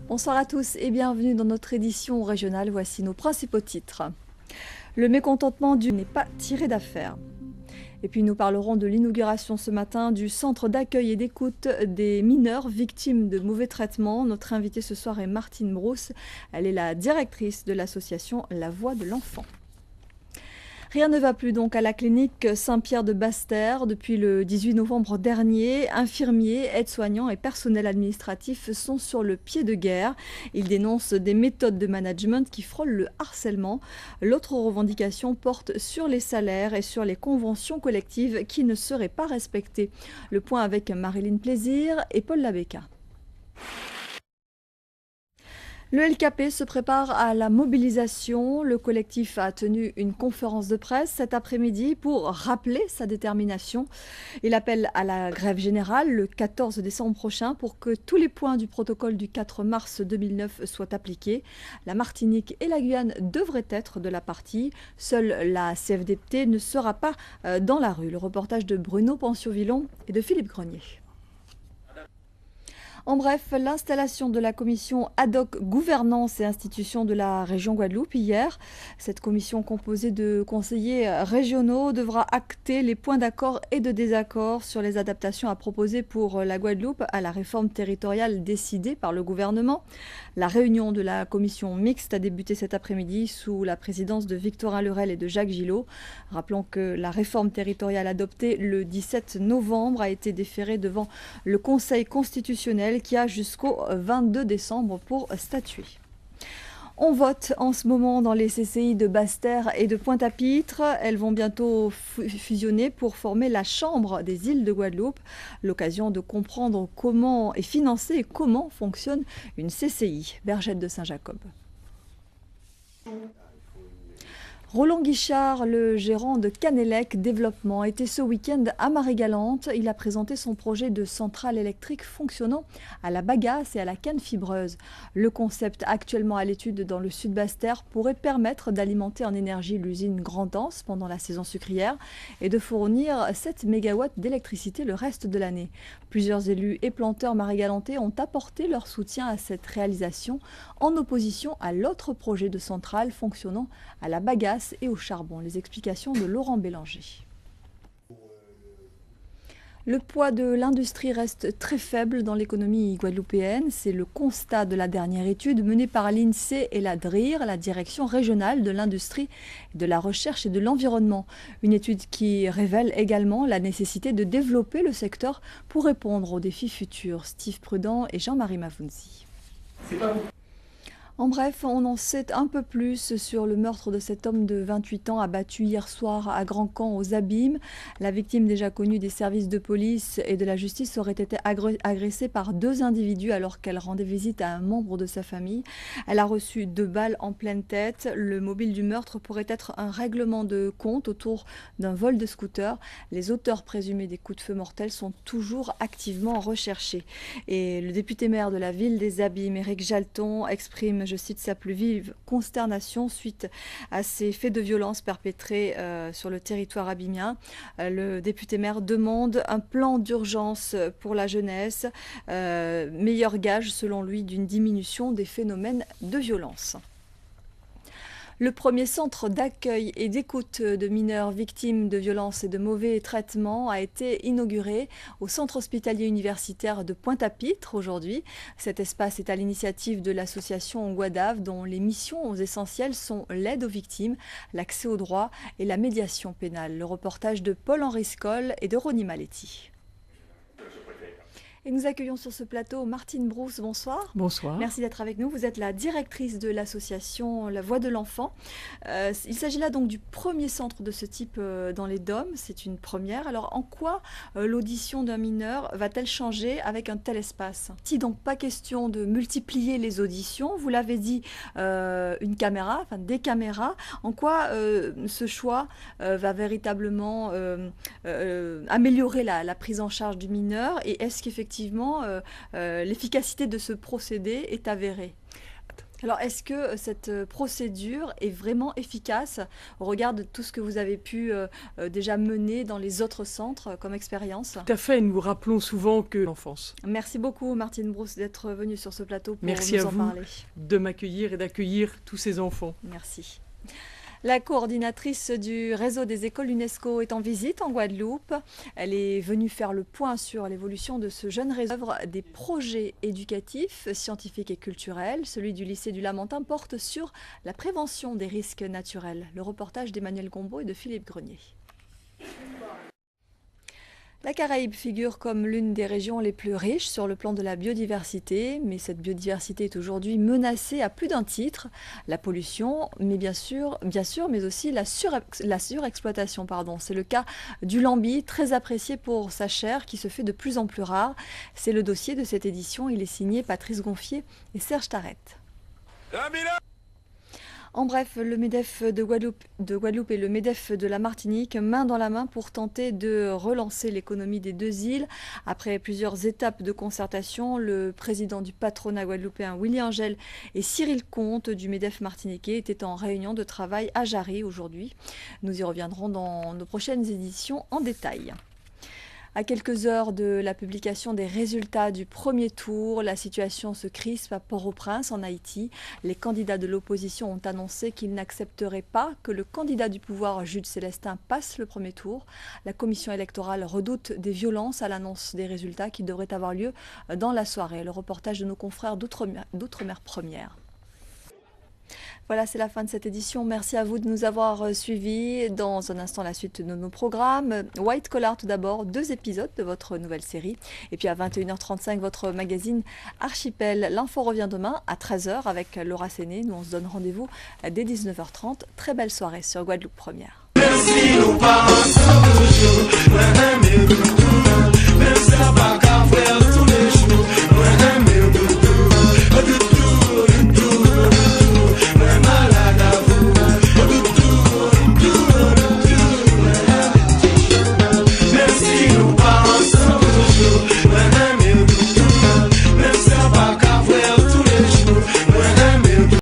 Bonsoir à tous et bienvenue dans notre édition régionale. Voici nos principaux titres. Le mécontentement n'est pas tiré d'affaire. Et puis nous parlerons de l'inauguration ce matin du centre d'accueil et d'écoute des mineurs victimes de mauvais traitements. Notre invitée ce soir est Martine Brousse. Elle est la directrice de l'association La Voix de l'Enfant. Rien ne va plus donc à la clinique Saint-Pierre de Basse-Terre. Depuis le 18 novembre dernier, infirmiers, aides-soignants et personnel administratif sont sur le pied de guerre. Ils dénoncent des méthodes de management qui frôlent le harcèlement. L'autre revendication porte sur les salaires et sur les conventions collectives qui ne seraient pas respectées. Le point avec Marilyn Plaisir et Paul Labecca. Le LKP se prépare à la mobilisation. Le collectif a tenu une conférence de presse cet après-midi pour rappeler sa détermination. Il appelle à la grève générale le 14 décembre prochain pour que tous les points du protocole du 4 mars 2009 soient appliqués. La Martinique et la Guyane devraient être de la partie. Seule la CFDT ne sera pas dans la rue. Le reportage de Bruno Pencio-Villon et de Philippe Grenier. En bref, l'installation de la commission ad hoc gouvernance et institutions de la région Guadeloupe hier. Cette commission composée de conseillers régionaux devra acter les points d'accord et de désaccord sur les adaptations à proposer pour la Guadeloupe à la réforme territoriale décidée par le gouvernement. La réunion de la commission mixte a débuté cet après-midi sous la présidence de Victorin Lerel et de Jacques Gillot. Rappelons que la réforme territoriale adoptée le 17 novembre a été déférée devant le Conseil constitutionnel qui a jusqu'au 22 décembre pour statuer. On vote en ce moment dans les CCI de Basse-Terre et de Pointe-à-Pitre. Elles vont bientôt fusionner pour former la Chambre des îles de Guadeloupe. L'occasion de comprendre comment est financée et comment fonctionne une CCI. Bergette de Saint-Jacob. Roland Guichard, le gérant de Canélec Développement, était ce week-end à Marie-Galante. Il a présenté son projet de centrale électrique fonctionnant à la bagasse et à la canne fibreuse. Le concept actuellement à l'étude dans le sud Basse-Terre pourrait permettre d'alimenter en énergie l'usine Grand-Anse pendant la saison sucrière et de fournir 7 MW d'électricité le reste de l'année. Plusieurs élus et planteurs marie-galantais ont apporté leur soutien à cette réalisation en opposition à l'autre projet de centrale fonctionnant à la bagasse et au charbon. Les explications de Laurent Bélanger. Le poids de l'industrie reste très faible dans l'économie guadeloupéenne. C'est le constat de la dernière étude menée par l'INSEE et la DRIR, la Direction régionale de l'industrie, de la recherche et de l'environnement. Une étude qui révèle également la nécessité de développer le secteur pour répondre aux défis futurs. Steve Prudent et Jean-Marie Mavounzi. En bref, on en sait un peu plus sur le meurtre de cet homme de 28 ans abattu hier soir à Grand-Camp aux Abîmes. La victime, déjà connue des services de police et de la justice, aurait été agressée par 2 individus alors qu'elle rendait visite à un membre de sa famille. Elle a reçu 2 balles en pleine tête. Le mobile du meurtre pourrait être un règlement de compte autour d'un vol de scooter. Les auteurs présumés des coups de feu mortels sont toujours activement recherchés. Et le député maire de la ville des Abîmes, Éric Jalton, exprime, je cite, sa plus vive consternation suite à ces faits de violence perpétrés sur le territoire abymien. Le député maire demande un plan d'urgence pour la jeunesse, meilleur gage selon lui d'une diminution des phénomènes de violence. Le premier centre d'accueil et d'écoute de mineurs victimes de violences et de mauvais traitements a été inauguré au centre hospitalier universitaire de Pointe-à-Pitre aujourd'hui. Cet espace est à l'initiative de l'association Guadave dont les missions essentielles sont l'aide aux victimes, l'accès aux droits et la médiation pénale. Le reportage de Paul-Henri Scoll et de Ronnie Maletti. Et nous accueillons sur ce plateau Martine Brousse, bonsoir. Bonsoir. Merci d'être avec nous. Vous êtes la directrice de l'association La Voix de l'Enfant. Il s'agit là donc du premier centre de ce type dans les DOM. C'est une première. Alors en quoi l'audition d'un mineur va-t-elle changer avec un tel espace? Si donc pas question de multiplier les auditions, vous l'avez dit, une caméra, enfin des caméras. En quoi ce choix va véritablement améliorer la prise en charge du mineur, et est-ce qu'effectivement l'efficacité de ce procédé est avérée? Alors, est-ce que cette procédure est vraiment efficace au regard de tout ce que vous avez pu déjà mener dans les autres centres comme expérience? Tout à fait, nous rappelons souvent que l'enfance. Merci beaucoup Martine Brousse d'être venue sur ce plateau pour Merci nous à en vous parler. De m'accueillir et d'accueillir tous ces enfants. Merci. La coordinatrice du réseau des écoles UNESCO est en visite en Guadeloupe. Elle est venue faire le point sur l'évolution de ce jeune réseau. Des projets éducatifs, scientifiques et culturels. Celui du lycée du Lamentin porte sur la prévention des risques naturels. Le reportage d'Emmanuel Gombeau et de Philippe Grenier. La Caraïbe figure comme l'une des régions les plus riches sur le plan de la biodiversité, mais cette biodiversité est aujourd'hui menacée à plus d'un titre. La pollution, mais bien sûr, mais aussi la surexploitation. C'est le cas du lambi, très apprécié pour sa chair, qui se fait de plus en plus rare. C'est le dossier de cette édition. Il est signé Patrice Gonfier et Serge Tarrette. En bref, le MEDEF de Guadeloupe et le MEDEF de la Martinique, main dans la main pour tenter de relancer l'économie des deux îles. Après plusieurs étapes de concertation, le président du patronat guadeloupéen, Willy Angel, et Cyril Comte du MEDEF martiniquais étaient en réunion de travail à Jarry aujourd'hui. Nous y reviendrons dans nos prochaines éditions en détail. À quelques heures de la publication des résultats du premier tour, la situation se crispe à Port-au-Prince, en Haïti. Les candidats de l'opposition ont annoncé qu'ils n'accepteraient pas que le candidat du pouvoir, Jude Célestin, passe le premier tour. La commission électorale redoute des violences à l'annonce des résultats qui devraient avoir lieu dans la soirée. Le reportage de nos confrères d'Outre-mer Première. Voilà, c'est la fin de cette édition. Merci à vous de nous avoir suivis. Dans un instant, la suite de nos programmes. White Collar tout d'abord, 2 épisodes de votre nouvelle série. Et puis à 21h35, votre magazine Archipel. L'info revient demain à 13h avec Laura Séné. Nous, on se donne rendez-vous dès 19h30. Très belle soirée sur Guadeloupe Première. Merci.